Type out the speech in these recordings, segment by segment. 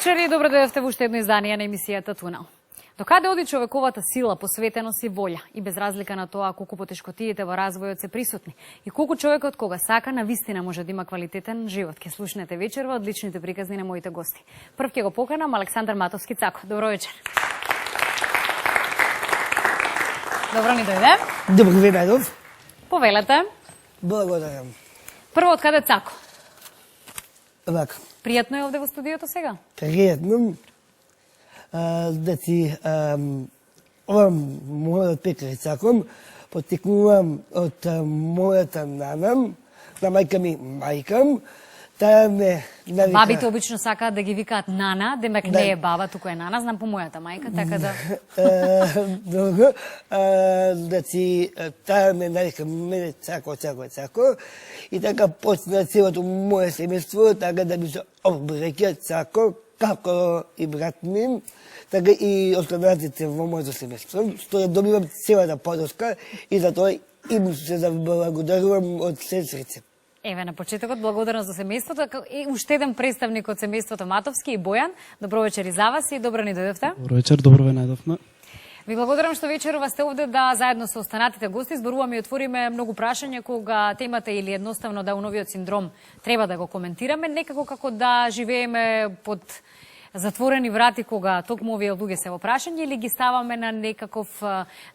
вечер и добро дојдовте во уште едно издание на емисијата Тунел. До каде оди човековата сила, посветеност и волја, и без разлика на тоа колку потешкотиите во развојот се присутни и колку човекот кога сака на вистина може да има квалитетен живот. Ке слушнете вечерва одличните приказни на моите гости. Прв ќе го поканам Александар Матовски Цако. Добро вечер. Добро ни дојде. Добро ви најдов. Повелете. Благодарам. Прво од каде Цако? Вака. Пријатно е овде во студиото сега? Пријатно. Ова мојот пекар Цаком потекнувам од мојата нана, на мајка ми мајка. Таа ме навика... Бабите обично сакаат да ги викаат нана, демек не е баба, туку е нана, знам по мојата мајка, така да... Добро. Значи, таа ме навика мене Цако, и така почна целото моје семејство, така да ми се обреќа Цако, како и брат ми, така и останатите во моето семејство, што ја добивам целата подоска и затоа им се заблагодарувам од се срце. Еве, на почетокот, благодарност за семејството и уште еден представник од семејството Матовски и Бојан. Добро вечер и за вас и добро ни дојдовте. Добро вечер, добро ве најдовме. Ви благодарам што вечерова сте овде да заедно со останатите гости зборуваме и отвориме многу прашања кога темата или едноставно Дауновиот синдром треба да го коментираме, некако како да живееме под затворени врати кога токму овие луѓе се во прашање или ги ставаме на некаков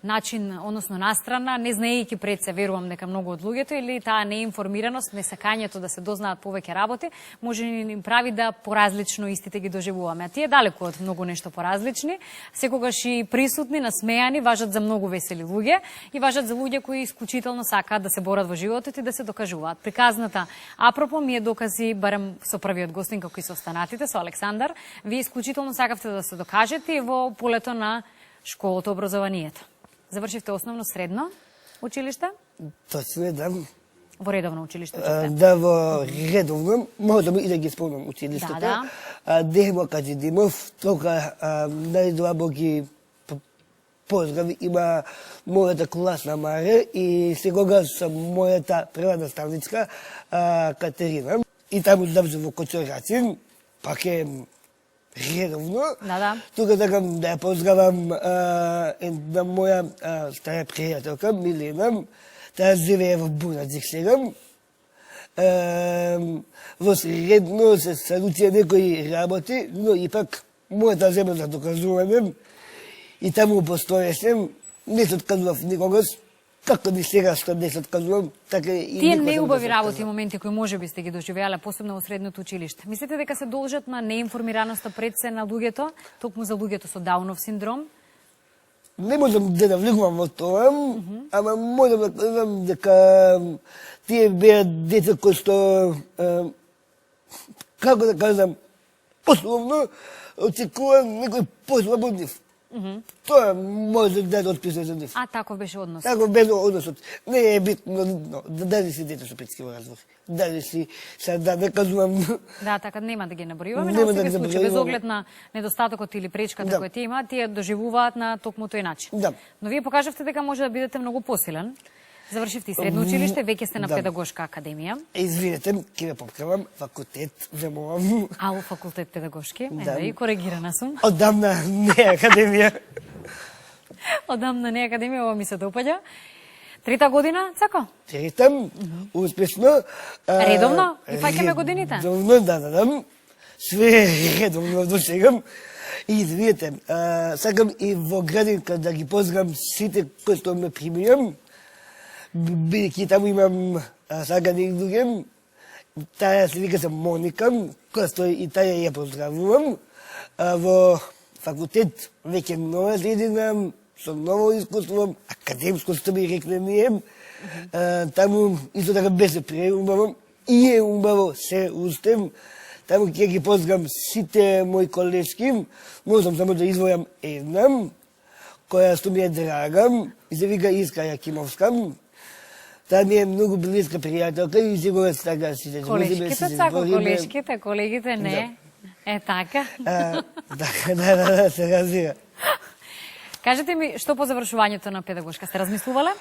начин, односно настрана, не знаејќи пред се, верувам дека многу од луѓето или таа неинформираност, несакањето да се дознаат повеќе работи, може ни им прави да поразлично истите ги доживуваме. А тие далеку од многу нешто поразлични, секогаш и присутни, насмејани, важат за многу весели луѓе и важат за луѓе кои исклучително сакаат да се борат во животот и да се докажуваат. Приказната апропо ми е докази, барем со првиот гостин како и со останатите, со Александар. Вие исклучително сакавте да се докажете во полето на школото, образованието. Завршивте основно средно училиште? Точно е, да. Во редовно училиште учите? Да, во редовно. Можам и да ги спомнам училиштата. Да. Демо Каđidimov, тока најдобро ги поздрави, има мојата класна Маре и секогаш мојата прва наставничка Катерина. И таму завзу во Кочорацин, пак е редовно. Да. Тука сакам да ја поздравам една моја стара пријателка, Милена. Таа живее во Бунаджик сега. Во средно се салуција некои работи, но ипак мојата земја за докажуване и таму постоеше, не се откажував никогаш, како ни сега што не се откажувам, така и тие неубави работи и моменти кои можеби сте ги доживеале, посебно во средното училиште. Мислите дека се должат на неинформираноста пред се на луѓето, токму за луѓето со Даунов синдром? Не можам да навлегувам во тоа, ама можам да кажам дека тие беа деца кои што, како да кажам, условно, очекувам некој послаб од нив. Тоа може да отпише за нив. А таков беше однос? Таков беше односот. Не е битно дали си дете со петски во развој. Дали си, сега да не кажувам... Да, така нема да ги набројуваме, Нема но да се ги случаи, набројуваме. без оглед на недостатокот или пречката која тие имаат, тие доживуваат на токму тој начин. Да. Но вие покажавте дека може да бидете многу посилен. Завршивте и средно училиште, веќе сте на педагошка академија. Извинете, ќе ве поправам, факултет земувам. А, во факултет педагошки, Да. и коригирана сум. Одамна не е академија. Одамна не е академија, ова ми се допаѓа. Трета година, Цако? Третам, успешно. Редовно? И фаќаме годините? Редовно, да. Све редовно до сега. И извинете, сакам и во градинка да ги поздравам сите кои што ме примијам. Бидејќи таму имам сагани луѓе. Таа се вика се Моника, која што и таа ја поздравувам. Во факултет веќе нова следина, со ново искуство, академско што би рекне ние. Таму исто така беше преубаво и е убаво се уште. Таму ќе ги поздравам сите мои колешки. Можам само да извојам една, која што ми е драга, и се вика Иска Јакимовска. Таа ми е многу близка пријателка и сигурно така си се збориме. Колешките, Цако, колешките, колегите не. Е така. Да, се разбира. Кажете ми, што по завршувањето на педагошка сте размислувале?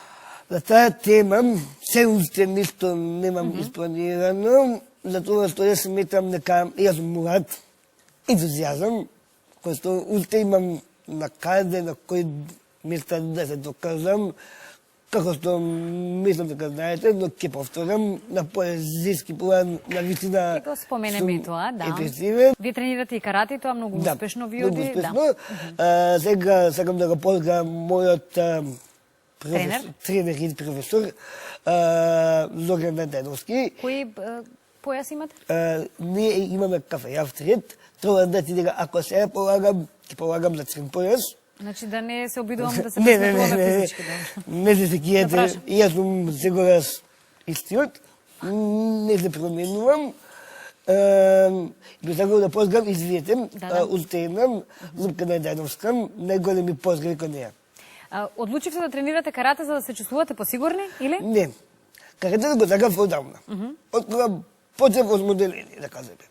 За таа тема се уште ништо немам испланирано, затоа што јас сметам дека јас сум млад, ентузијазам, кој што уште имам на каде, на кој места да се докажам, како што мислам дека знаете, но ќе повторам на поезиски план, на вистина Го споменеме и тоа, да. импресивен. Вие тренирате и карате, и тоа многу успешно ви многу оди. успешно. Сега сакам да го поздравам мојот тренер и професор Зоран Вентеновски. Кој појас имате? Ние имаме кафе авторит, тоа значи дека ако се полагам, ќе полагам за црен појас. Значи да не се обидувам да се Не, пресметуваме физички. Да. не се секијате, Да прашам. јас сум секогаш истиот, не се променувам. Би сакал да поздравам извиете, уште еднам, Лупка Најдановска, најголеми поздрави кон неја. Одлучивте да тренирате карате за да се чувствувате посигурни или? Не, каратето го сакав одамна. Од кога почнав осмоделение, да кажеме.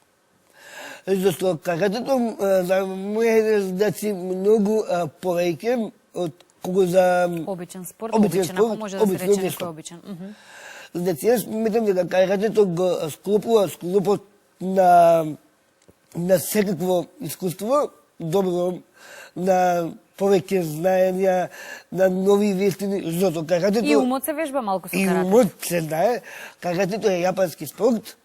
Зашто каратето за моје значи многу повеќе од кога за Обичен спорт, обичен, ако може да се рече некој обичен. Значи, јас мислам дека каратето го склопува склопот на секакво искуство, добро, на повеќе знаења, на нови вестини, зато каратето... И умот се вежба малку со И карате. умот се знае. Каратето е јапански спорт.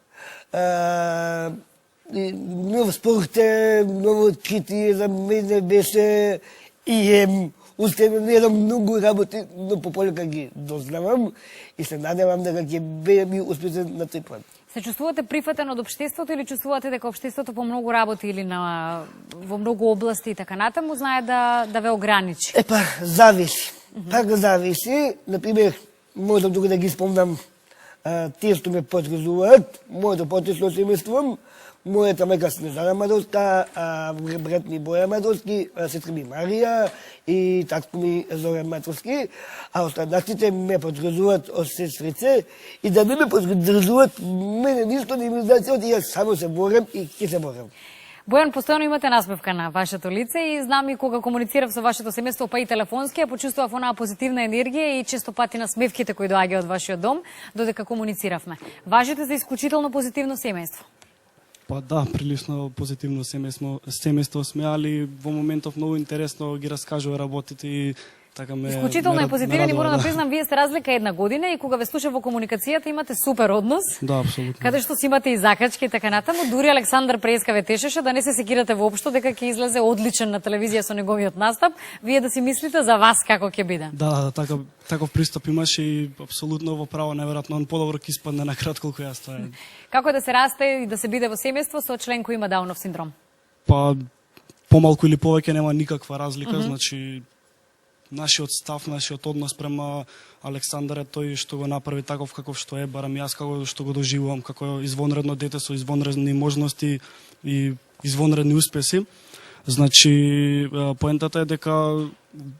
Нов спорт е, ново откритие за мене беше и е уште не едам многу работи, но пополека ги дознавам и се надевам дека ќе бидам успешен на тој план. Се чувствувате прифатен од општеството или чувствувате дека општеството по многу работи или во многу области и така натаму знае да ве ограничи? Епа, зависи. Пак зависи. Например, можам тука да ги спомнам тие што ме подрезуваат, моето потесно семејство, мојата мајка Снежана Мадовска, брат ми Боја Мадовски, сестра ми Марија и татко ми Зоран Мадовски, а останатите ме подрезуваат од сестрице и да не ме подрезуваат, мене ништо не ми значи, и јас само се борам и ќе се борам. Бојан, постојано имате насмевка на вашето лице и знам и кога комуницирав со вашето семејство, па и телефонски, ја почувствував онаа позитивна енергија и често пати насмевките кои доаѓаат од вашиот дом, додека комунициравме. Важите за исклучително позитивно семејство. Па да, прилично позитивно семејство сме, али во моментов многу интересно ги раскажува работите и така ме Исклучително е позитивен и морам да да признам, вие сте разлика една година и кога ве слушам во комуникацијата имате супер однос. Да, апсолутно. Каде што си имате и закачки и така натаму, дури Александар Преска ве тешеше да не се секирате воопшто дека ќе излезе одличен на телевизија со неговиот настап, вие да си мислите за вас како ќе биде. Да, таков пристап имаше и апсолутно во право, неверојатно, он подобро ќе испадне на крат колку јас тоа е. Како е да се расте и да се биде во семејство со член кој има Даунов синдром? Па помалку или повеќе нема никаква разлика, значи нашиот став, нашиот однос према Александар е тој што го направи таков каков што е, барам јас како што го доживувам, како извонредно дете со извонредни можности и извонредни успеси. Значи, поентата е дека,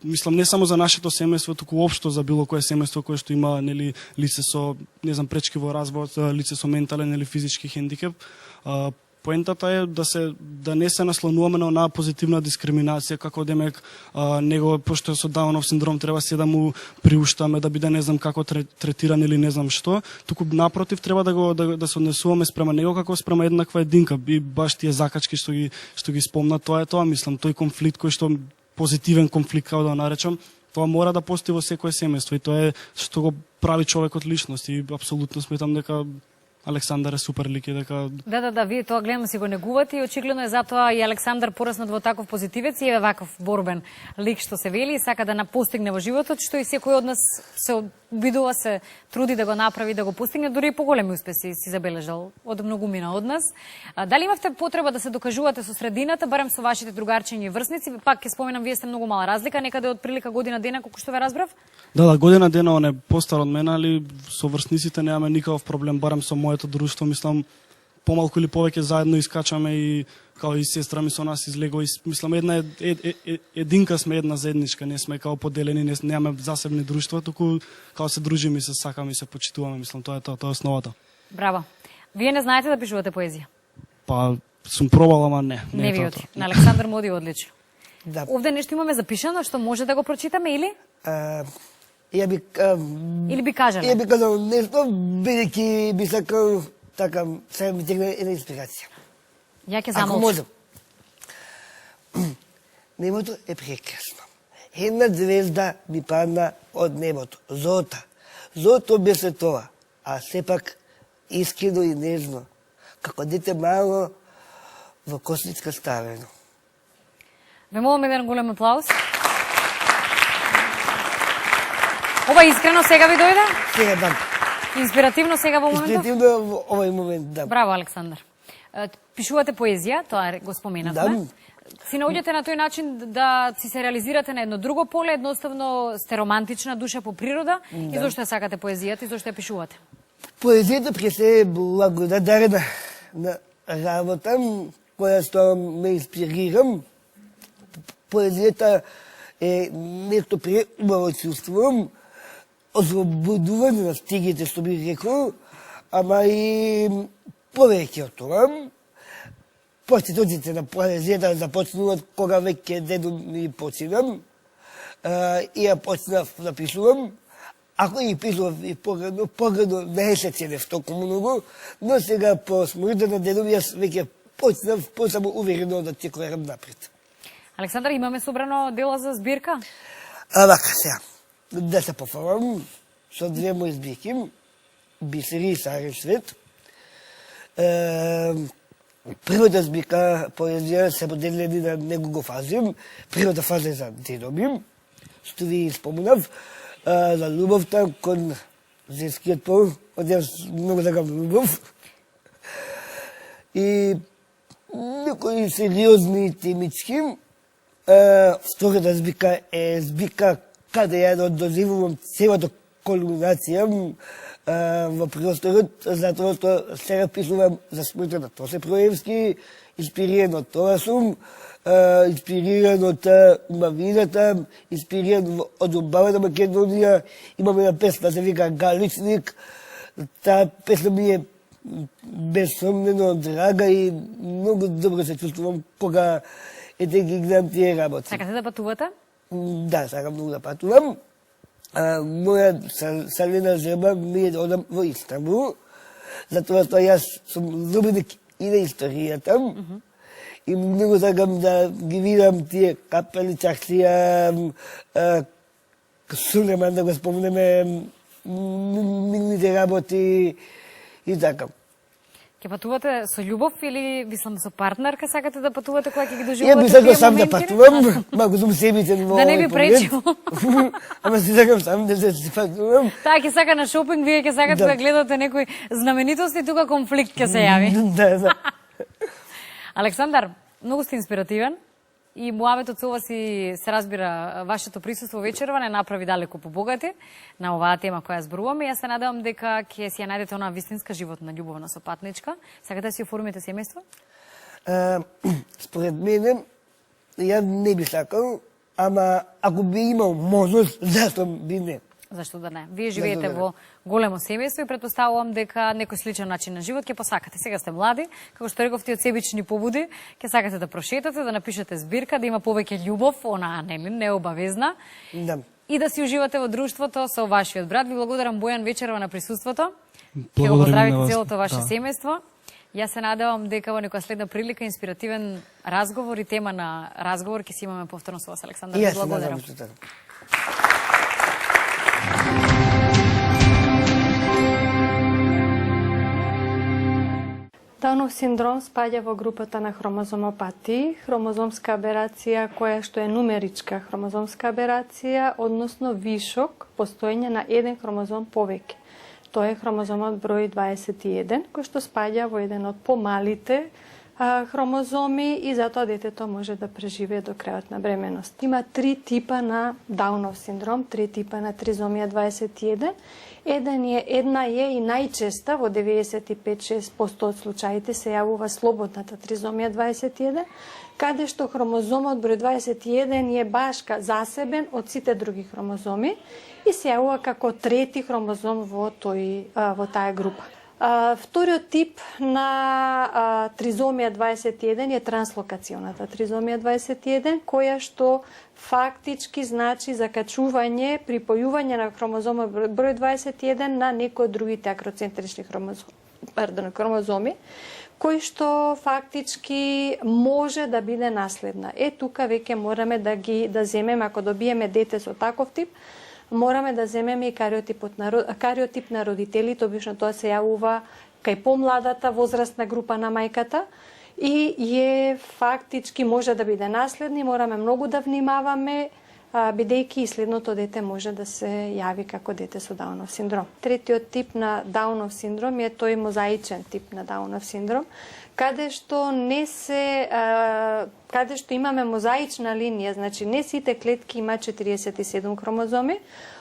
мислам, не само за нашето семејство, туку општо за било кое семејство кое што има нели лице со, не знам, пречки во развојот, лице со ментален или физички хендикеп, поентата е да не се наслонуваме на онаа позитивна дискриминација, како демек него, пошто со Даунов синдром, треба се да му приуштаме, да биде не знам како третиран или не знам што, туку напротив треба да се однесуваме спрема него како спрема еднаква единка. И баш тие закачки што ги спомна, тоа е тоа, мислам, тој конфликт кој што позитивен конфликт, како да наречам, тоа мора да постои во секое семејство и тоа е што го прави човекот личност и апсолутно сметам дека Александар е супер лик и дека... Да, вие тоа гледам си го негувате и очигледно е затоа и Александар пораснат во таков позитивец и е ваков борбен лик што се вели и сака да постигне во животот, што и секој од нас се обидува, се труди да го направи, да го постигне, дури и поголеми успеси си забележал од многумина од нас. Дали имавте потреба да се докажувате со средината, барем со вашите другарчиња и врсници? Пак ќе споменам, вие сте многу мала разлика, некаде од прилика година дена, колку што ве разбрав? Да, година дена он е постар од мене, али со врсниците немаме никаков проблем, барем со моето друштво, мислам, помалку или повеќе заедно искачаме и као и сестра ми со нас излегува, мислам, една единка сме, една заедничка, не сме као поделени, немаме засебни друштва, туку као се дружиме и се сакаме и се почитуваме, мислам, тоа е основата. Браво. Вие не знаете да пишувате поезија? Па, сум пробал, ама не. Не ви оди. На Александар му оди одлично. Да. Овде нешто имаме запишано што може да го прочитаме или? Или би кажале? Ја би казал нешто, бидејќи би сакал така, сега ми тегне една инспирација. Ја ќе Ако замолчам. можам. Небото е прекрасно. Една звезда ми падна од небото. Зота. Зото беше тоа. А сепак искрено и нежно. Како дете мало во косичка ставено. Ве молам еден голем аплауз. Ова искрено сега ви дојде? Сега дам. Инспиративно сега во моментов? Инспиративно во овој момент дам. Браво, Александар. Пишувате поезија, тоа го споменавме. Да. Си наоѓате на тој начин да си се реализирате на едно друго поле, едноставно сте романтична душа по природа, и зошто ја сакате поезијата и зошто ја пишувате? Поезијата пред се е благодарна на работа која што ме инспирирам. Поезијата е нешто преубаво чувство, ослободување на стигите, што би рекол, ама и повеќе од тоа. Почетоците на поезијата започнуваат кога веќе дедо ми починам и ја почнав да пишувам. Ако и пишував и погредно не се ценев толку многу, но сега по смртта на дедо ми јас веќе почнав посамо уверено да ќе корам напред. Александар, имаме собрано дела за збирка? Вака сега, да се пофалам со две мои збирки, Бисери и Сарен свет. Првата збирка поезија се поделени на неколку фази. Првата фаза е за дедо ми, што ви спомнав, за љубовта кон женскиот пол, од јас многу сакам љубов. И некои сериозни темички. Втората збирка е збирка каде ја доживувам целата кулминација во просторот, затоа што сега пишувам за смртта на Тосе Проевски, инспириран од тоа сум, инспириран од умавината, инспириран од убавата Македонија. Имаме една песна, се вика Галичник. Таа песна ми е безсомнено драга и многу добро се чувствувам кога ги гледам тие работи. Сакате да патувате? Да, сакам многу да патувам. Моја салена жеба ми е да одам во Истанбул, затоа што јас сум љубеник и на историјата. И многу сакам да ги видам тие капели, чаршија, Сулеман, да го спомнеме, мините работи и така. Ќе патувате со љубов или мислам со партнерка сакате да патувате кога ќе ги Ја доживувате би сакал тие сам да моменти? патувам, малку сум себитен во Да не овој би пречил. поглед. Ама си сакам сам да се патувам. Таа ќе сака на шопинг, вие ќе сакате да гледате некои знаменитости, тука конфликт ќе се јави. Да. Александар, многу сте инспиративен и муабетот со ова си се разбира вашето присуство вечерва не направи далеко побогати на оваа тема која зборуваме. Јас се надевам дека ќе си ја најдете онаа вистинска животна љубовна сопатничка. Сакате да си оформите семејство? Според мене, ја не би сакал, ама ако би имал можност, зашто би не? Зашто да не? Вие живеете да не? во големо семејство и претпоставувам дека некој сличен начин на живот ќе посакате. Сега сте млади, како што рековте, од себични побуди, ќе сакате да прошетате, да напишете збирка, да има повеќе љубов, она не е обавезна. Да. И да си уживате во друштвото со вашиот брат. Ви благодарам, Бојан Вечерва, на присуството. Ќе го Благодарам на поздравите вас. целото ваше Да. семејство. Јас се надевам дека во некоја следна прилика инспиративен разговор и тема на разговор ќе си имаме повторно со вас, Александар. И Ви јас се благодарам. надевам што така. Даунов синдром спаѓа во групата на хромозомопатии, хромозомска аберација која што е нумеричка хромозомска аберација, односно вишок, постоење на еден хромозом повеќе. Тоа е хромозомот број 21, кој што спаѓа во еден од помалите хромозоми и затоа детето може да преживее до крајот на бременост. Има три типа на Даунов синдром, три типа на тризомија 21. Една е и најчеста, во 95-6% од случаите се јавува слободната тризомија 21, каде што хромозомот број 21 е башка засебен од сите други хромозоми и се јавува како трети хромозом во таа група. Вториот тип на тризомија 21 е транслокационата тризомија 21, која што фактички значи закачување, припојување на хромозомот број 21 на некој од другите акроцентрични хромозоми, кој што фактички може да биде наследна. Тука веќе мораме да земеме, ако добиеме дете со таков тип, мораме да земеме и кариотип на родителите, обично тоа се јавува кај помладата возрастна група на мајката и фактички може да биде наследни, мораме многу да внимаваме, бидејќи и следното дете може да се јави како дете со Даунов синдром. Третиот тип на Даунов синдром е тој мозаичен тип на Даунов синдром, каде што имаме мозаична линија, значи не сите клетки има 47 хромозоми,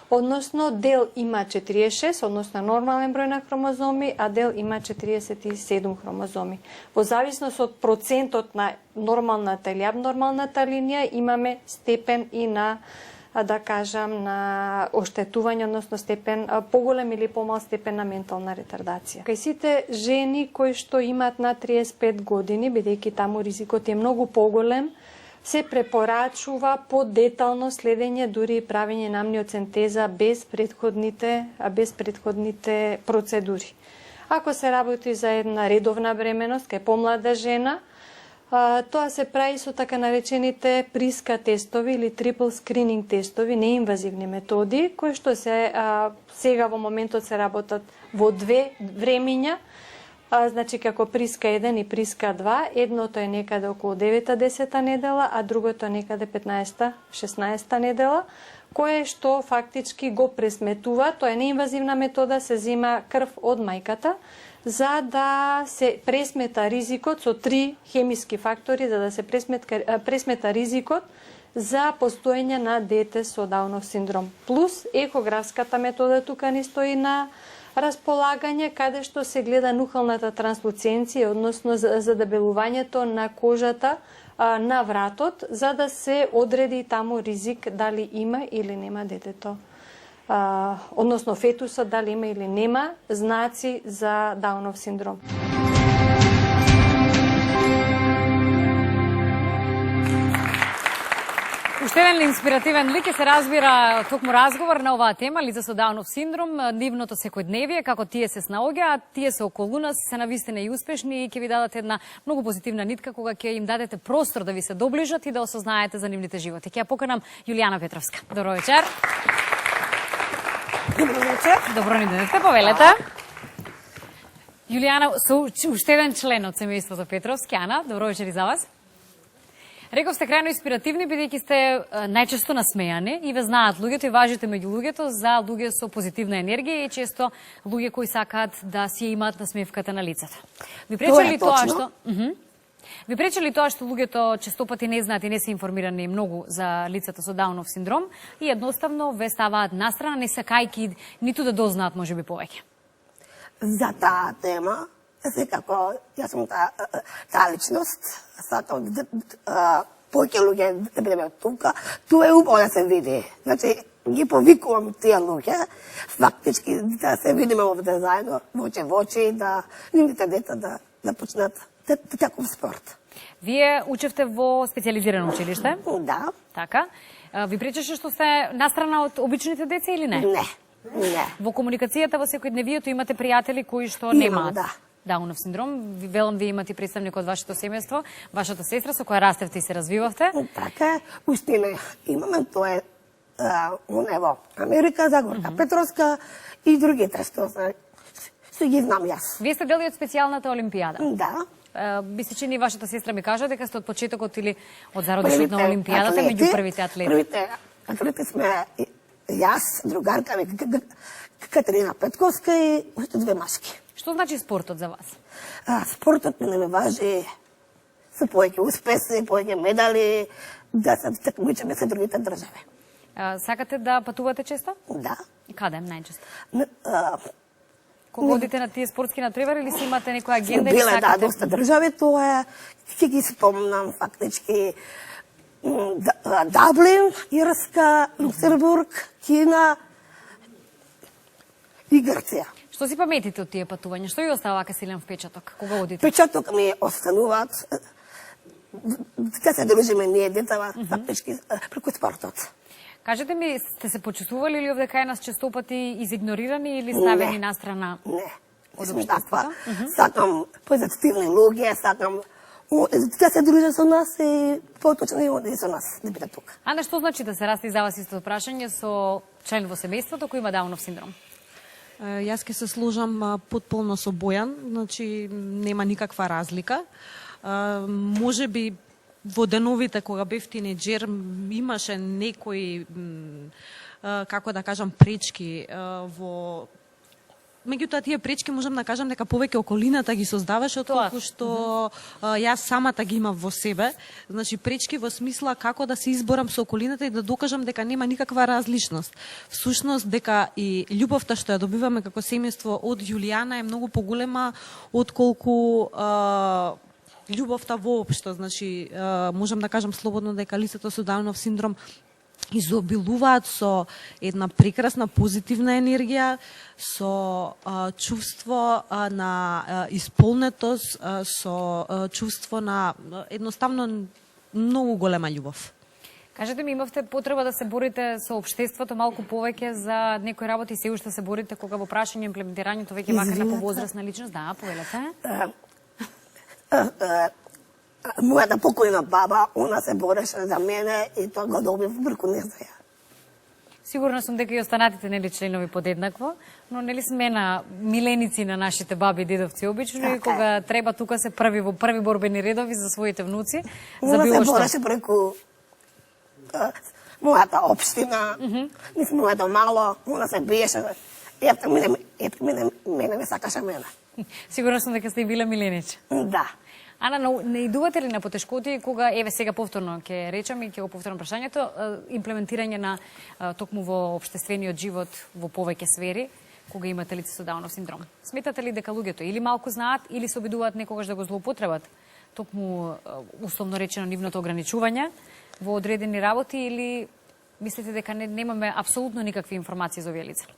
односно дел има 46, односно нормален број на хромозоми, а дел има 47 хромозоми. Во зависност од процентот на нормалната или абнормалната линија имаме степен и на, да кажам, на оштетување, односно степен, поголем или помал степен на ментална ретардација. Кај сите жени кои што имаат на 35 години, бидејќи таму ризикот е многу поголем, се препорачува подетално следење, дури и правење на амниоцентеза без предходните процедури. Ако се работи за една редовна бременост кај помлада жена, тоа се прави со така наречените приска тестови или трипл скрининг тестови, неинвазивни методи, кои што сега во моментот се работат во две времиња. Значи како приска 1 и приска 2, едното е некаде околу 9-10 недела, а другото е некаде 15-16 недела, кое што фактички го пресметува, тоа е неинвазивна метода, се зема крв од мајката, за да се пресмета ризикот со 3 хемиски фактори, за да се пресмета ризикот за постоење на дете со Даунов синдром. Плюс ехографската метода тука ни стои на располагање, каде што се гледа нухалната транслуценција, односно задебелувањето на кожата на вратот, за да се одреди таму ризик дали има или нема детето, односно фетусот дали има или нема знаци за Даунов синдром. Уште еден инспиративен лик се разбира токму разговор на оваа тема, лица со Даунов синдром, нивното секојдневие, како тие се снаоѓаат, тие се околу нас, се навистина и успешни и ќе ви дадат една многу позитивна нитка кога ќе им дадете простор да ви се доближат и да осознаете за нивните животи. Ќе ја поканам Јулијана Петровска. Добро вечер. Добро вечер. Добро ни денете, повелете. Јулијана, уште еден член од семејството Петровски. Ана, добро вечер и за вас. Реков сте крајно инспиративни, бидејќи сте најчесто насмејани и ве знаат луѓето и важите меѓу луѓето за луѓе со позитивна енергија и често луѓе кои сакаат да си имаат насмевката на лицето. Ви пречи ли тоа што луѓето честопати не знаат и не се информирани многу за лицето со Даунов синдром и едноставно ве ставаат настрана, не сакајки ниту да дознаат можеби повеќе? За таа тема, секако, јас сум таа личност, сакам повеќе луѓе да бидеме тука, тоа е убаво да се види. Значи, ги повикувам тие луѓе, фактички да се видиме овде заедно, воќе во очи, да нивните деца да почнат таков спорт. Вие учевте во специјализирано училиште? Да. Така. Ви пречеше што сте настрана од обичните деца или не? Не. Во комуникацијата во секојдневието имате пријатели кои што немаат Даунов синдром. Велам, вие имате представник од вашето семејство, вашата сестра со која растевте и се развивавте. Така, устина имаме, тоа е во Америка, Загорка Петровска и другите што ги знам јас. Вие сте дел од специјалната олимпијада. Да. Би се чини вашата сестра ми кажа дека сте од почетокот или од зародишот на олимпијадата меѓу првите атлети. Првите атлети сме јас, другарка ми Катерина Петковска и уште две машки. Што значи спортот за вас? Спортот не ме важи со повеќе успеси, повеќе медали, да се такмичиме со другите држави. Сакате да патувате често? Да. Каде најчесто? Кога одите на тие спортски надпревари или си имате некоја агенда? Биле, да, доста држави, тоа ќе ги спомнам фактички Даблин, Ирска, Люксембург, Кина и Грција. Што си паметите од тие патувања? Што ви остава вака силен впечаток кога одите? Впечаток ми остануваат да се дружиме ние детава фактички преку спортот. Кажете ми, сте се почувствували ли овде кај нас честопати изигнорирани или ставени настрана? од Сум општеството. таква. Сакам позитивни луѓе, сакам да се дружат со нас и поточно и оди со нас, да бидат тука. Ана, што значи да се расти за вас истото прашање со член во семејството кој има Даунов синдром? Јас ќе се сложам потполно со Бојан, значи нема никаква разлика. Може би во деновите кога бев тинеџер имаше некои како да кажам пречки во меѓутоа тие пречки можам да кажам дека повеќе околината ги создаваше отколку што јас самата ги имав во себе. Значи пречки во смисла како да се изборам со околината и да докажам дека нема никаква различност. Всушност дека и љубовта што ја добиваме како семејство од Јулијана е многу поголема отколку љубовта воопшто. Значи можам да кажам слободно дека лицето со Даунов синдром изобилуваат со една прекрасна позитивна енергија, со чувство на исполнетост, со чувство на едноставно многу голема љубов. Кажете ми, имавте потреба да се борите со општеството малку повеќе за некои работи, се уште се борите кога во прашање имплементирањето веќе вака на повозрасна личност? Да, повелете. Мојата покојна баба, она се бореше за мене и тоа го добив врку незнаја. Сигурна сум дека и останатите нели членови подеднакво, но нели сме на миленици на нашите баби и дедовци обично и кога треба тука се први во први борбени редови за своите внуци, за Она било се што. бореше преку мојата општина, мислам мојата мало, она се биеше. Мене ме сакаше мене. Сигурна сум дека сте и биле миленичи. Да. Ана, не идувате ли на потешкоти кога, еве сега повторно ќе речам и ќе го повторам прашањето, имплементирање на токму во општествениот живот во повеќе сфери, кога имате лице со Даунов синдром? Сметате ли дека луѓето или малку знаат, или се обидуваат некогаш да го злоупотребат, токму условно речено нивното ограничување во одредени работи, или мислите дека немаме апсолутно никакви информации за овие лица?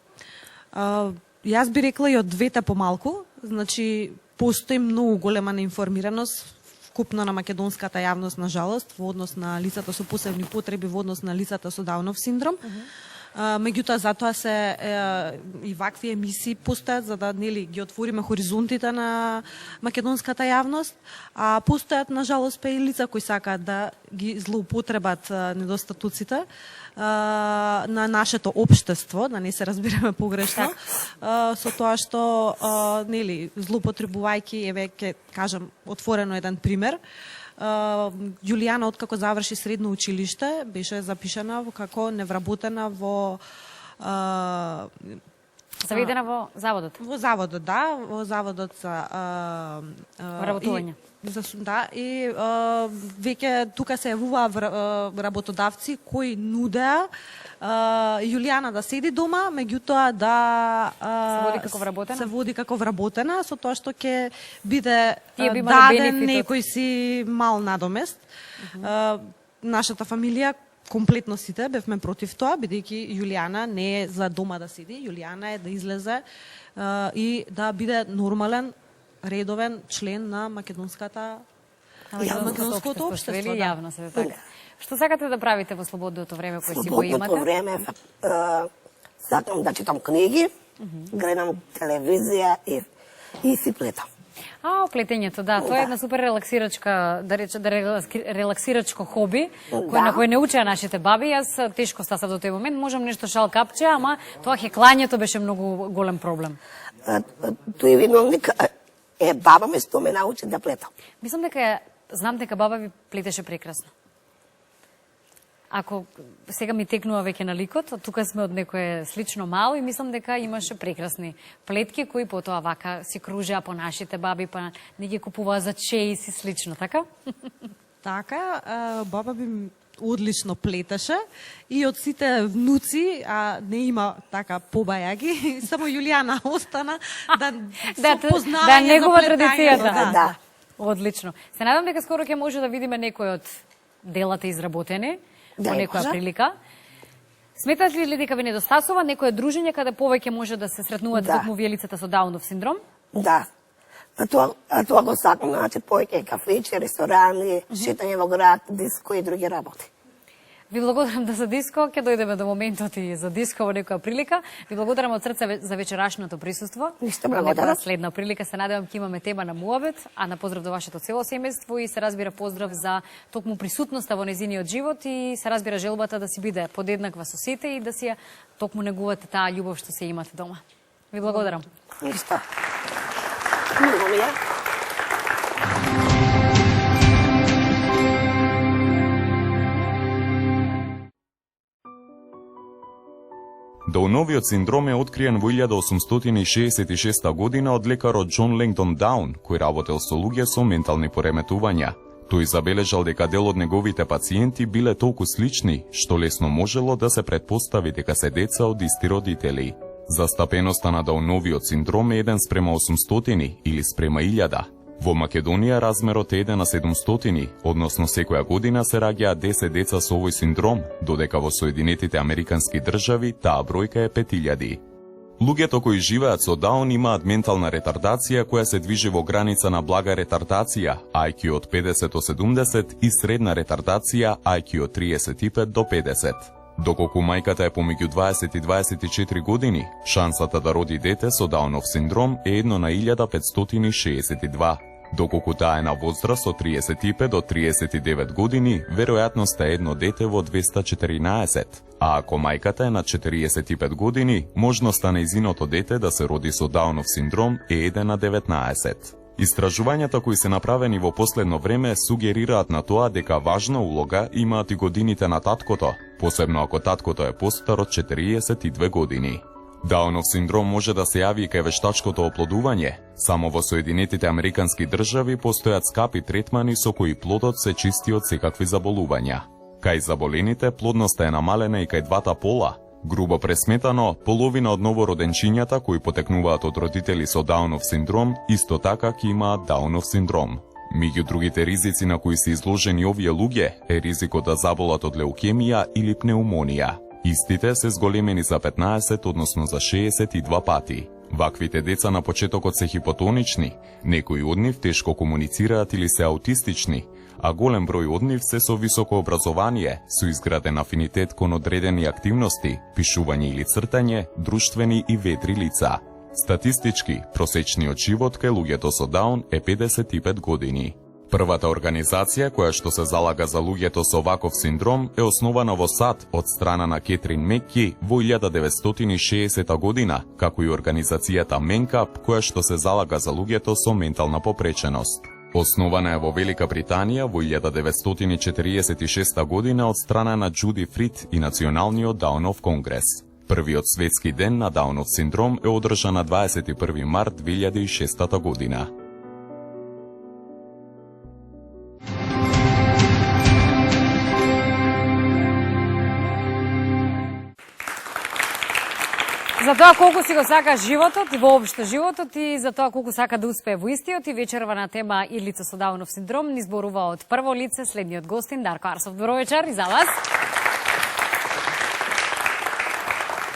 Јас би рекла и од двете помалку, значи постои многу голема неинформираност вкупно на македонската јавност, на жалост, во однос на лицата со посебни потреби, во однос на лицата со Даунов синдром. Меѓутоа, затоа се и вакви емисии постојат, за да нели ги отвориме хоризонтите на македонската јавност, а постојат, на жалост, и лица кои сакаат да ги злоупотребат недостатоците на нашето општество, да не се разбираме погрешно, со тоа што нели злоупотребувајќи, еве ќе кажам отворено еден пример. Јулијана, откако заврши средно училиште, беше запишана како невработена во Заведена во заводот? Во заводот, да, во заводот за Вработување. И веќе тука се јавуваа работодавци кои нудеа Јулијана да седи дома, меѓутоа да се води како вработена, со тоа што ќе биде даден некој си мал надомест. Нашата фамилија комплетно сите бевме против тоа, бидејќи Јулијана не е за дома да седи, Јулијана е да излезе и да биде нормален, редовен член на македонското општество. Јавно се така. Што сакате да правите во слободното време кое си го имате? Слободното време сакам да читам книги, гледам телевизија и си плетам. Плетењето, да, тоа е една супер релаксирачка, да релаксирачко хоби, на кој не учеа нашите баби. Јас тешко стасав до тој момент, можам нешто шал капче, ама тоа хеклањето беше многу голем проблем. Тој виновник баба ме што ме научи да плетам. Мислам дека знам дека баба ви плетеше прекрасно. Ако сега ми текнува веќе на ликот, тука сме од некое слично мало и мислам дека имаше прекрасни плетки кои потоа вака си кружеа по нашите баби, па не ги купуваа за чеис и слично, така? Така, баба би одлично плетеше и од сите внуци, не има така побајаги, само Јулијана остана да познаење негова традицијата. Да. Одлично. Се надам дека скоро ќе може да видиме некој од делата изработени во некоја прилика. Сметате ли дека ви недостасува некое дружење каде повеќе може да се сретнувате токму вие лицата со Даунов синдром? Да. Тоа го сакам, значи повеќе кафејчи, ресторани, шетање во град, диско и други работи. Ви благодарам за диско, ќе дојдеме до моментот и за диско во некоја прилика. Ви благодарам од срце за вечерашното присуство. Ништо Во благодарам. некоја следна прилика се надевам ќе имаме тема на муабет, а на поздрав до вашето цело семејство и се разбира поздрав за токму присутноста во незиниот живот и се разбира желбата да си биде подеднаква со сите и да си ја токму негувате таа љубов што се имате дома. Ви благодарам. Ништо. Многу ми е. Дауновиот синдром е откриен во 1866 година од лекарот Џон Ленгдон Даун, кој работел со луѓе со ментални пореметувања. Тој забележал дека дел од неговите пациенти биле толку слични, што лесно можело да се предпостави дека се деца од исти родители. Застапеноста на Дауновиот синдром е 1:800 или спрема 1000. Во Македонија размерот е 1:700, односно секоја година се раѓаат 10 деца со овој синдром, додека во Соединетите Американски држави таа бројка е 5000. Луѓето кои живеат со Даун имаат ментална ретардација која се движи во граница на блага ретардација, IQ од 50 до 70 и средна ретардација, IQ од 35 до 50. Доколку мајката е помеѓу 20 и 24 години, шансата да роди дете со Даунов синдром е 1/1562. Доколку таа е на возраст од 35 до 39 години, веројатноста е едно дете во 214, а ако мајката е на 45 години, можноста на нејзиното дете да се роди со Даунов синдром е 1/19. Истражувањата кои се направени во последно време сугерираат на тоа дека важна улога имаат и годините на таткото, посебно ако таткото е постар од 42 години. Даунов синдром може да се јави и кај вештачкото оплодување. Само во Соединетите Американски држави постојат скапи третмани со кои плодот се чисти од секакви заболувања. Кај заболените плодноста е намалена и кај двата пола. Грубо пресметано, половина од новороденчињата кои потекнуваат од родители со Даунов синдром, исто така ќе имаат Даунов синдром. Меѓу другите ризици на кои се изложени овие луѓе е ризикот да заболат од леукемија или пнеумонија. Истите се зголемени за 15, односно за 62 пати. Ваквите деца на почетокот се хипотонични, некои од нив тешко комуницираат или се аутистични, а голем број од нив се со високо образование, со изграден афинитет кон одредени активности, пишување или цртање, друштвени и ведри лица. Статистички, просечниот живот кај луѓето со Даун е 55 години. Првата организација која што се залага за луѓето со ваков синдром е основана во САД од страна на Кетрин Мекки во 1960 година, како и организацијата Менкап која што се залага за луѓето со ментална попреченост. Основана е во Велика Британија во 1946 година од страна на Џуди Фрид и Националниот Даунов конгрес. Првиот светски ден на Даунов синдром е одржан на 21 март 2006 година. За тоа колку си го сака животот, воопшто животот и за тоа колку сака да успее во истиот и вечерва на тема и лице со Даунов синдром ни зборува од прво лице следниот гостин Дарко Арсов. Добро вечер и за вас.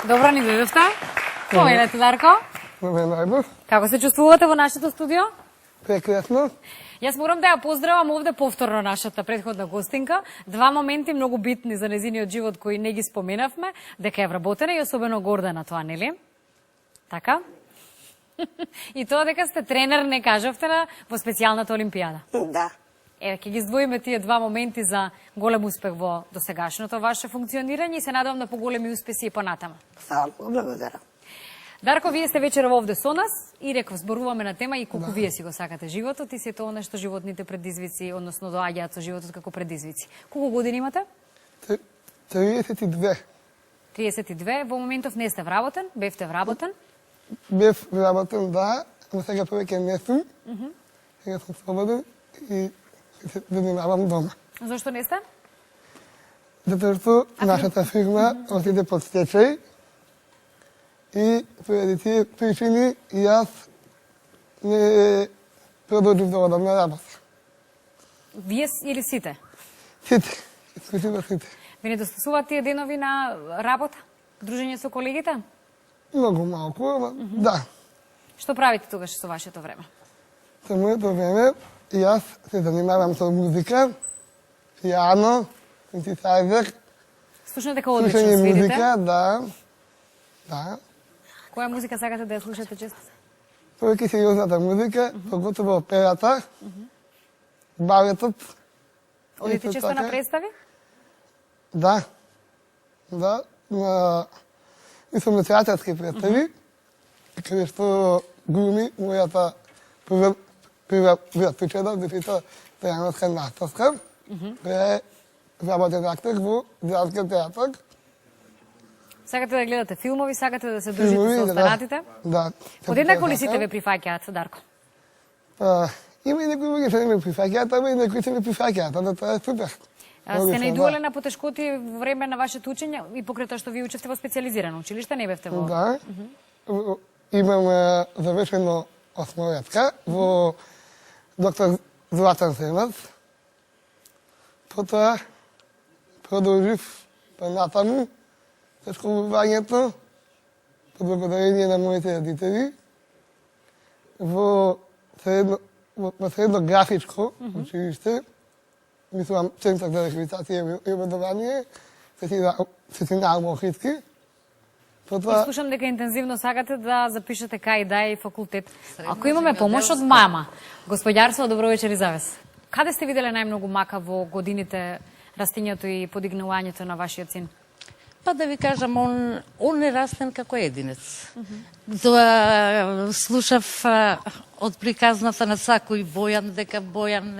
Добро ни дојдовте. Поменете, Дарко. Добре, најбов. Како се чувствувате во нашето студио? Прекрасно. Јас морам да ја поздравам овде повторно нашата претходна гостинка. Два моменти многу битни за незиниот живот кои не ги споменавме, дека е вработена и особено горда на тоа, нели? Така? И тоа дека сте тренер, не кажавте, во специјалната олимпијада. Да. Еве, ќе ги издвоиме тие два моменти за голем успех во досегашното ваше функционирање и се надевам на поголеми успеси и понатаму. Само благодарам. Дарко, вие сте вечера овде со нас и реков, зборуваме на тема и колку вие си го сакате животот и се тоа нешто животните предизвици, односно доаѓаат со животот како предизвици. Колку години имате? 32. 32. Во моментов не сте вработен, бевте вработен. Бев вработен, да, но сега повеќе не сум. Сега сум слободен и се занимавам дома. Зошто не сте? Затоа што нашата фирма отиде под стечај и поради тие причини јас не продолжив да одам на работа. Вие или сите? Сите, исклучиво сите. Ви недостасуваат тие денови на работа? Дружење со колегите? Многу малку, ама да. Што правите тогаш со вашето време? Со моето време јас се занимавам со музика, пијано, синтесајзер, Слушам дека одлично слушање свирите. музика, да. Која музика сакате да ја слушате често? Повеќе сериозната музика, поготово операта, балетот. Одите Исто често така. на представи? Да. И сум на театарски представи, каде што глуми мојата прва вратучена, дефита Трајановска Наставска, која е работен актер во Драмскиот театар. Сакате да гледате филмови, сакате да се дружите Филмови, со да. останатите? Да. Подеднакво ли сите ве прифаќаат, Дарко? Има и некои луѓе што не ме прифаќаат, ама и некои се ме прифаќаат, а тоа е супер. Сте наидувале на потешкоти во време на вашето учење и покрај тоа што ви учевте во специализирано училиште, не бевте во... Да. Имам завршено осмојатка во доктор Златан Сенец. Потоа продолжив натаму со школувањето по благодарение на моите родители во средно графичко училиште, мислам Центар за рехабилитација и образование, Светина Охридски. И слушам дека интензивно сакате да запишете кај да и факултет. Ако имаме помош од мама, господјарство, добро вечер и завес. Каде сте виделе најмногу мака во годините растењето и подигнувањето на вашиот син? Па да ви кажам, он е растен како единец. Тоа слушав од приказната на Сако и Бојан, дека Бојан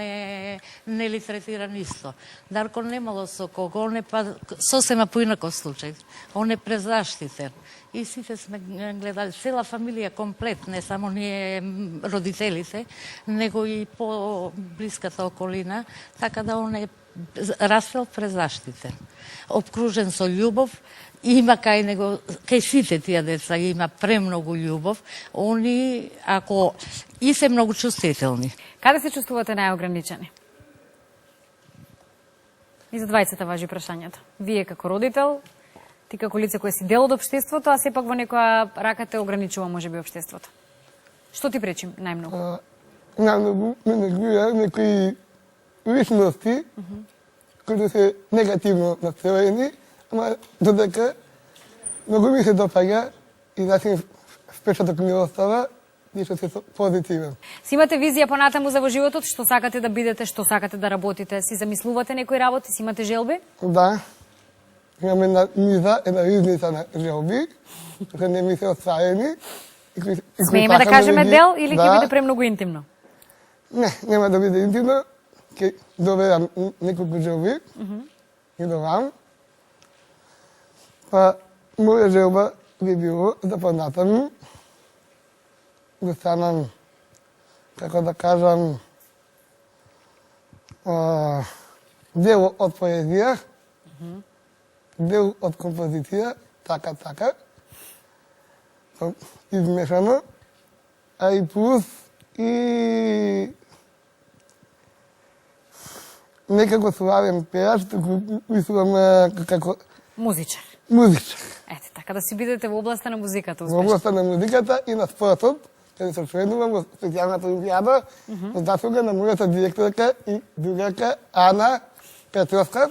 не ли третиран исто. Дарко немало со кого, он е па сосема поинаков случај. Он е презаштитен. И сите сме гледали, цела фамилија комплет, не само ние родителите, него и по блиската околина, така да он е растел презаштитен. Обкружен со љубов, има кај него, кај сите тие деца има премногу љубов, они ако и се многу чувствителни. Каде се чувствувате најограничени? И за двајцата важи прашањето. Вие како родител, ти како лице кое си дел од општеството, а сепак во некоја рака те ограничува можеби општеството. Што ти пречи најмногу? Најмногу ме негуја некои личности кои се негативно настроени, ама додека многу ми се допаѓа и начин впечаток ми остава и што се позитивен. Си имате визија понатаму за во животот, што сакате да бидете, што сакате да работите, си замислувате некои работи, си имате желби? Да. Имаме една низа, една ризница на желби, кои не ми се остварени. Смееме да кажеме дел или ќе биде премногу интимно? Не, нема да биде интимно. Ќе доверам неколку желби и довам. Па, моја желба би било да понатаму да станам, како да кажам, дел од поезија, дел од композиција, така, измешано, а и плюс и некако славен пејач, туку мислам како Музичар. музичар. Ете, така да си бидете во областа на музиката Во успешни. областа на музиката и на спортот, каде се членувам во специјалната олимпијада, во заслуга на мојата директорка и другарка Ана Петровска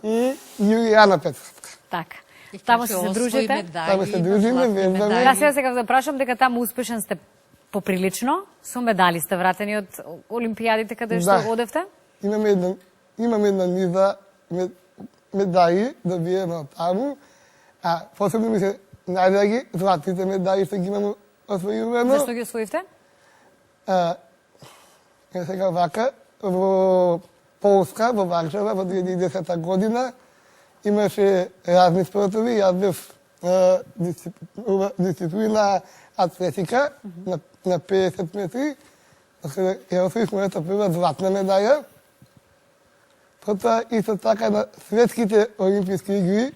и Јулијана Петровска. Така. Таму се дружите? Таму се дружиме, вежбаме. Да, сега да прашам дека таму успешен сте поприлично, со медали сте вратени од олимпијадите каде што одевте? Имаме една низа медали добиена од таму, а посебно ми се најдраги златните медали што ги имам освојувано. Зашто ги освоивте? Сега вака, во Полска, во Варшава, во 2010 година, имаше разни спортови. Јас бев дисциплина атлетика на 50 метри. Ја освоив мојата прва златна медаја. Потоа исто така на светските олимписки игри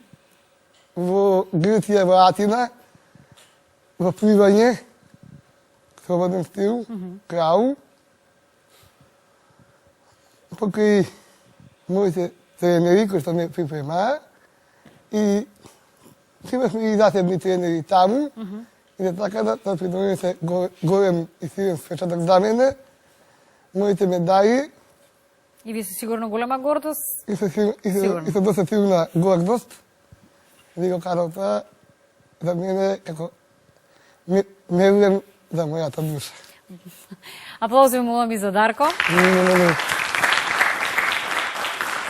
во Грција, во Атина, во пливање, слободен стил, крау. Покрај моите тренери кои што ме припремаа и имавме и засебни тренери таму и да така да придонесе голем и силен впечаток за мене. Моите медали И ви се сигурно голема гордост. И Сигурно. со доста силна гордост. Ви го карал тоа за мене како мерилен за мојата душа. Аплаузи молам и за Дарко. Не.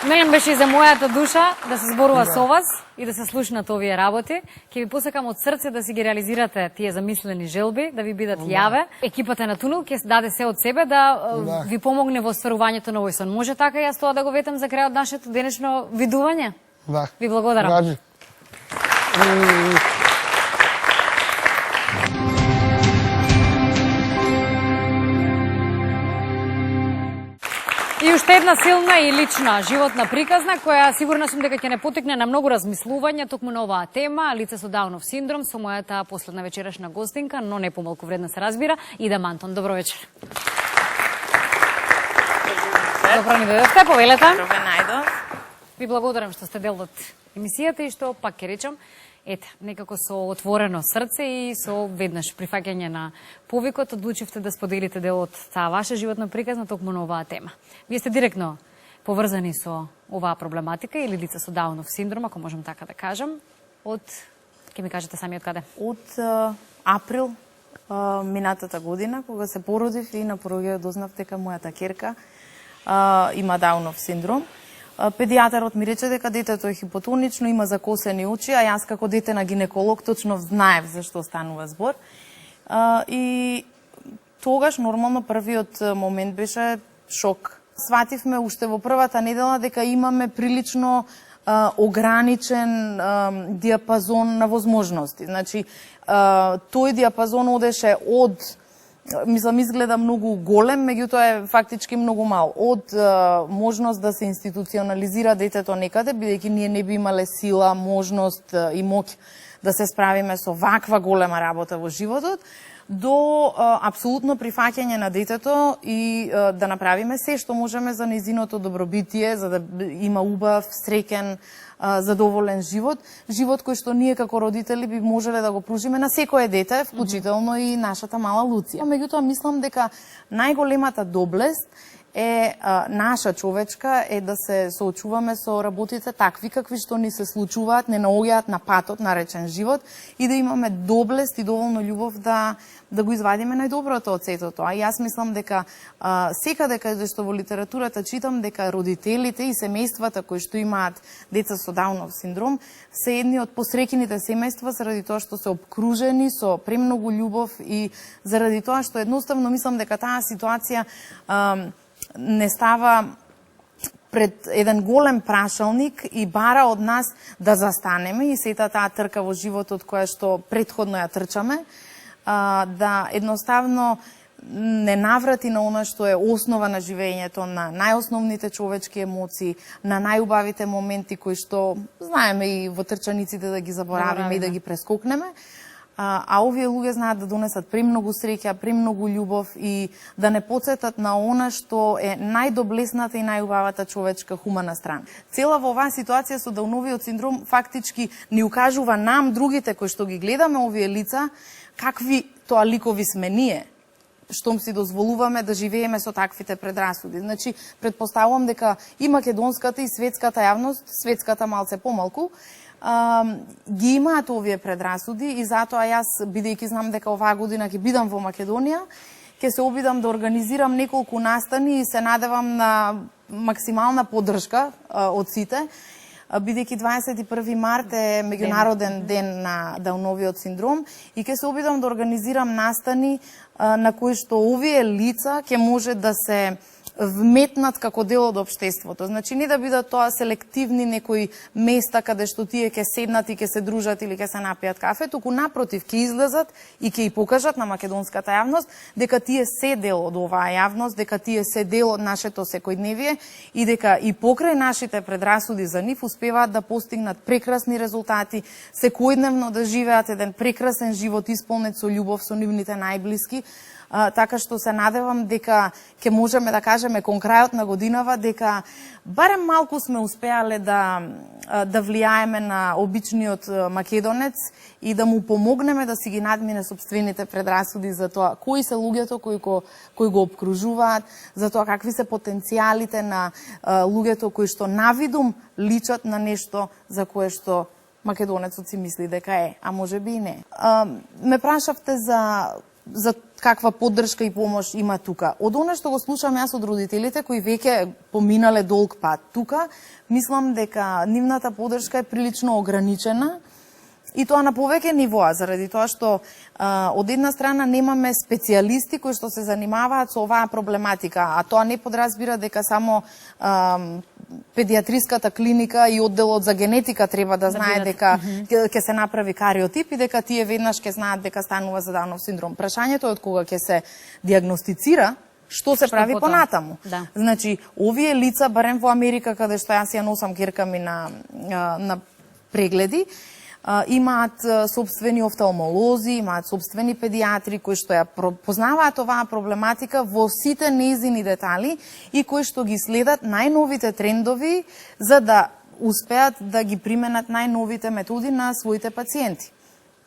Мелем беше и за мојата душа да се зборува со вас и да се слушнат овие работи. Ќе ви посакам од срце да си ги реализирате тие замислени желби, да ви бидат јаве. Екипата на Тунел ќе даде се од себе да ви помогне во остварувањето на овој сон. Може така јас тоа да го ветам за крајот нашето денешно видување? Да. Ви благодарам. Ради. И уште една силна и лична животна приказна, која сигурна сум дека ќе не потекне на многу размислување токму на оваа тема, лице со Даунов синдром, со мојата последна вечерашна гостинка, но не помалку вредна се разбира, Ида Мантон. Добро вечер. Добро ни дојдовте, повелете. Добро најдов. Ви благодарам што сте дел од емисијата и што пак ќе речам, ете, некако со отворено срце и со веднаш прифаќање на повикот одлучивте да споделите дел од таа ваша животна приказна токму на оваа тема. Вие сте директно поврзани со оваа проблематика или лице со Даунов синдром, ако можам така да кажам, од, ќе ми кажете сами од каде? Од април минатата година, кога се породив и на пороѓајот дознав дека мојата ќерка има Даунов синдром. Педијатарот ми рече дека детето е хипотонично, има закосени очи, а јас како дете на гинеколог точно знаев за што станува збор. И тогаш нормално првиот момент беше шок. Свативме уште во првата недела дека имаме прилично ограничен диапазон на возможности. Значи, тој диапазон одеше од, мислам, изгледа многу голем, меѓутоа е фактички многу мал. Од можност да се институционализира детето некаде, бидејќи ние не би имале сила, можност и моќ да се справиме со ваква голема работа во животот, до апсолутно прифаќање на детето и да направиме се што можеме за нејзиното добробитие, за да има убав, среќен, задоволен живот, живот кој што ние како родители би можеле да го пружиме на секое дете, вклучително и нашата мала Луција. Меѓутоа мислам дека најголемата доблест е наша човечка е да се соочуваме со работите такви какви што ни се случуваат, не наоѓаат на патот наречен живот и да имаме доблест и доволно љубов да го извадиме најдоброто од сето тоа. И јас мислам дека секаде каде што во литературата читам дека родителите и семејствата кои што имаат деца со Даунов синдром се едни од посреќените семејства заради тоа што се обкружени со премногу љубов и заради тоа што едноставно мислам дека таа ситуација не става пред еден голем прашалник и бара од нас да застанеме и сета таа трка во животот која што претходно ја трчаме, да едноставно не наврати на она што е основа на живењето, на најосновните човечки емоции, на најубавите моменти кои што знаеме и во трчаниците да ги заборавиме и да ги прескокнеме. А овие луѓе знаат да донесат премногу среќа, премногу љубов и да не потсетат на она што е најдоблесната и најубавата човечка хумана страна. Цела во оваа ситуација со Дауновиот синдром фактички ни укажува нам, другите кои што ги гледаме овие лица, какви тоа ликови сме ние, штом си дозволуваме да живееме со таквите предрасуди. Значи, предпоставувам дека и македонската и светската јавност, светската малце помалку, ги имаат овие предрасуди и затоа јас, бидејќи знам дека оваа година ќе бидам во Македонија, ќе се обидам да организирам неколку настани и се надевам на максимална поддршка од сите, бидејќи 21 март е меѓународен ден на Дауновиот синдром и ќе се обидам да организирам настани на кои што овие лица ќе може да се вметнат како дел од општеството. Значи, не да бидат тоа селективни некои места каде што тие ќе седнат и ќе се дружат или ќе се напијат кафе, туку напротив ќе излезат и ќе и покажат на македонската јавност дека тие се дел од оваа јавност, дека тие се дел од нашето секојдневие и дека и покрај нашите предрасуди за нив успеваат да постигнат прекрасни резултати, секојдневно да живеат еден прекрасен живот исполнет со љубов со нивните најблиски, така што се надевам дека ќе можеме да кажеме кон крајот на годинава дека барем малку сме успеале да влијаеме на обичниот македонец и да му помогнеме да си ги надмине собствените предрасуди за тоа кои се луѓето кои го обкружуваат, за тоа какви се потенцијалите на луѓето кои што навидум личат на нешто за кое што македонецот си мисли дека е, а може би и не. Ме прашавте за каква поддршка и помош има тука. Од она што го слушам јас од родителите кои веќе поминале долг пат тука, мислам дека нивната поддршка е прилично ограничена и тоа на повеќе нивоа, заради тоа што од една страна немаме специјалисти кои што се занимаваат со оваа проблематика, а тоа не подразбира дека само педиатриската клиника и одделот за генетика треба да знае дека ќе се направи кариотип и дека тие веднаш ќе знаат дека станува за Даунов синдром. Прашањето е од кога ќе се диагностицира, што се прави понатаму. Да. Значи, овие лица, барем во Америка, каде што јас ја носам ќерка ми на прегледи, имаат собствени офталмолози, имаат собствени педиатри кои што ја познаваат оваа проблематика во сите нејзини детали и кои што ги следат најновите трендови за да успеат да ги применат најновите методи на своите пациенти.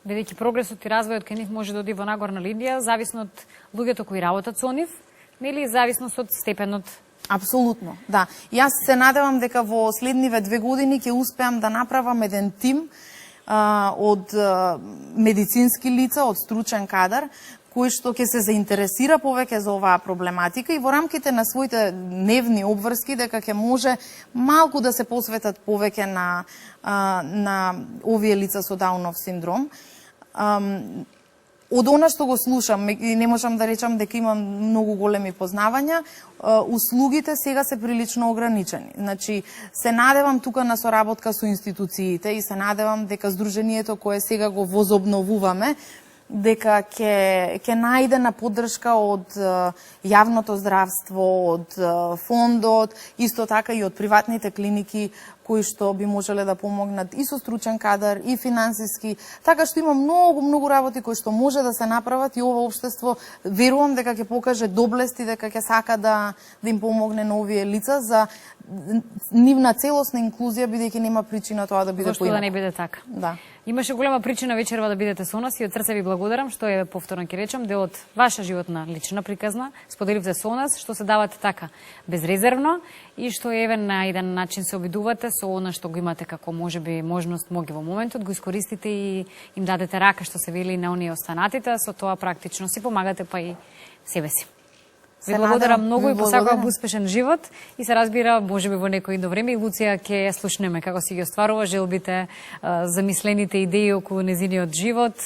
Бидејќи прогресот и развојот кај нив може да оди во нагорна линија, зависно од луѓето кои работат со нив, нели зависно од степенот. Апсолутно, да. Јас се надевам дека во следниве 2 години ќе успеам да направам еден тим од медицински лица, од стручен кадар, кој што ќе се заинтересира повеќе за оваа проблематика и во рамките на своите дневни обврски дека ќе може малку да се посветат повеќе на овие лица со Даунов синдром. Од она што го слушам, и не можам да речам дека имам многу големи познавања, услугите сега се прилично ограничени. Значи, се надевам тука на соработка со институциите и се надевам дека Сдруженијето кое сега го возобновуваме, дека ќе најде на поддршка од јавното здравство, од фондот, исто така и од приватните клиники кои што би можеле да помогнат и со стручен кадар, и финансиски. Така што има многу работи кои што може да се направат и ова општество верувам дека ќе покаже доблест и дека ќе сака да им помогне на овие лица за нивна целосна инклузија, бидејќи нема причина тоа да биде Зошто да не биде така? Да. Имаше голема причина вечерва да бидете со нас и од срце ви благодарам што е повторно ќе речам дел од ваша животна лична приказна, споделивте со нас што се давате така безрезервно и што еве на еден начин се обидувате со она што го имате како можеби можност моги во моментот го искористите и им дадете рака што се вели на оние останатите, со тоа практично си помагате па и себе си. Ви благодарам многу и посакувам успешен живот и се разбира можеби во некој ино време и Луција ќе ја слушнеме како си ги остварува желбите, замислените идеи околу незиниот живот,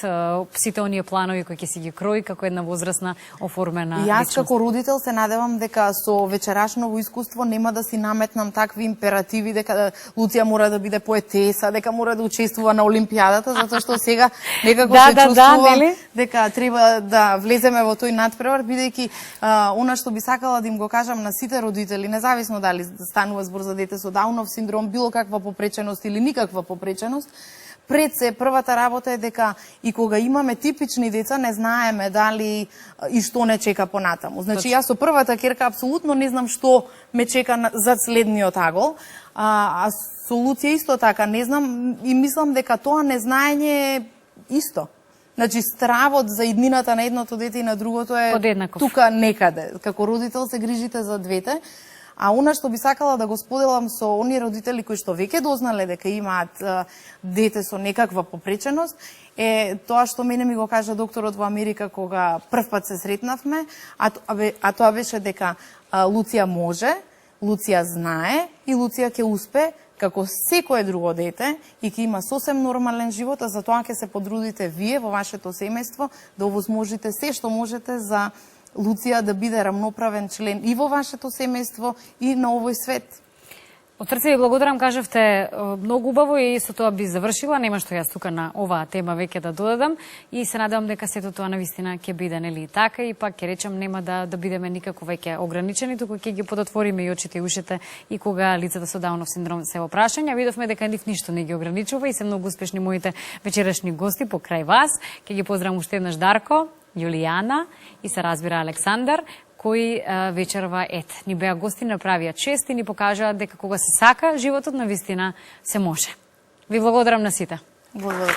сите оние планови кои ќе си ги крои како една возрастна оформена личност. Јас како родител се надевам дека со вечерашново искуство нема да си наметнам такви императиви дека Луција мора да биде поетеса, дека мора да учествува на Олимпијадата, затоа што сега некако се чувствувам дека треба да влеземе во тој надпревар, бидејќи она што би сакала да им го кажам на сите родители, независно дали станува збор за дете со Даунов синдром, било каква попреченост или никаква попреченост, пред се првата работа е дека и кога имаме типични деца не знаеме дали и што не чека понатаму. Значи јас со првата ќерка апсолутно не знам што ме чека за следниот агол, а со Луција исто така не знам и мислам дека тоа незнаење е исто. Значи, стравот за иднината на едното дете и на другото е тука некаде. Како родител се грижите за двете, а она што би сакала да го споделам со оние родители кои што веќе дознале дека имаат дете со некаква попреченост, е тоа што мене ми го кажа докторот во Америка кога првпат се сретнавме, а тоа беше дека Луција може, Луција знае и Луција ќе успе како секое друго дете и ќе има сосем нормален живот, а за тоа ќе се потрудите вие во вашето семејство да овозможите се што можете за Луција да биде рамноправен член и во вашето семејство и на овој свет. Од срце ви благодарам, кажавте многу убаво и со тоа би завршила, нема што јас тука на оваа тема веќе да додадам и се надевам дека сето тоа навистина ќе биде нели така и пак ќе речам нема да бидеме никако веќе ограничени, туку ќе ги подотвориме и очите и ушите и кога лицата со Даунов синдром се во прашање, видовме дека нив ништо не ги ограничува и се многу успешни моите вечерашни гости покрај вас. Ќе ги поздравам уште еднаш Дарко, Јулијана и се разбира Александар, кои вечерва ни беа гости, направија чест и ни покажаа дека кога се сака, животот на вистина се може. Ви благодарам на сите. Благодарам.